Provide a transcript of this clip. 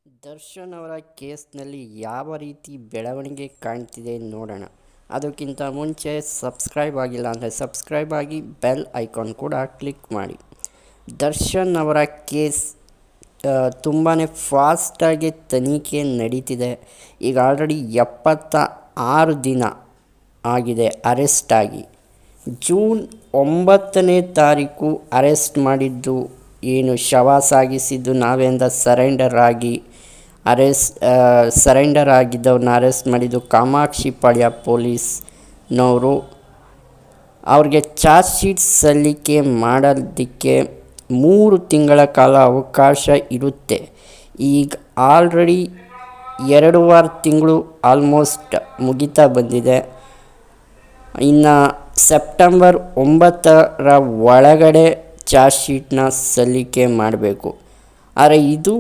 ದರ್ಶನ್ ಅವರ ಕೇಸ್ನಲ್ಲಿ ಯಾವ ರೀತಿ ಬೆಳವಣಿಗೆ ಕಾಣ್ತಿದೆ ನೋಡೋಣ. ಅದಕ್ಕಿಂತ ಮುಂಚೆ ಸಬ್ಸ್ಕ್ರೈಬ್ ಆಗಿಲ್ಲ ಅಂದರೆ ಸಬ್ಸ್ಕ್ರೈಬ್ ಆಗಿ ಬೆಲ್ ಐಕಾನ್ ಕೂಡ ಕ್ಲಿಕ್ ಮಾಡಿ. ದರ್ಶನ್ ಅವರ ಕೇಸ್ ತುಂಬಾ ಫಾಸ್ಟಾಗಿ ತನಿಖೆ ನಡೀತಿದೆ. ಈಗ ಆಲ್ರೆಡಿ 76 ದಿನ ಆಗಿದೆ ಅರೆಸ್ಟ್ ಆಗಿ. ಜೂನ್ 9ನೇ ತಾರೀಕು ಅರೆಸ್ಟ್ ಮಾಡಿದ್ದು, ಏನು ಶವ ಸಾಗಿಸಿದ್ದು ನಾವೆಂದ ಸರೆಂಡರ್ ಆಗಿದ್ದವ್ರನ್ನ ಅರೆಸ್ಟ್ ಮಾಡಿದ್ದು ಕಾಮಾಕ್ಷಿಪಾಳ್ಯ ಪೊಲೀಸ್ನವರು. ಅವ್ರಿಗೆ ಚಾರ್ಜ್ ಶೀಟ್ ಸಲ್ಲಿಕೆ ಮಾಡೋದಕ್ಕೆ 3 ತಿಂಗಳ ಕಾಲ ಅವಕಾಶ ಇರುತ್ತೆ. ಈಗ ಆಲ್ರೆಡಿ 2.5 ತಿಂಗಳು ಆಲ್ಮೋಸ್ಟ್ ಮುಗಿತಾ ಬಂದಿದೆ. ಇನ್ನು ಸೆಪ್ಟೆಂಬರ್ 9ರ ಒಳಗಡೆ ಚಾರ್ಜ್ ಶೀಟ್ನ ಸಲ್ಲಿಕೆ ಮಾಡಬೇಕು. ಆದರೆ ಇದು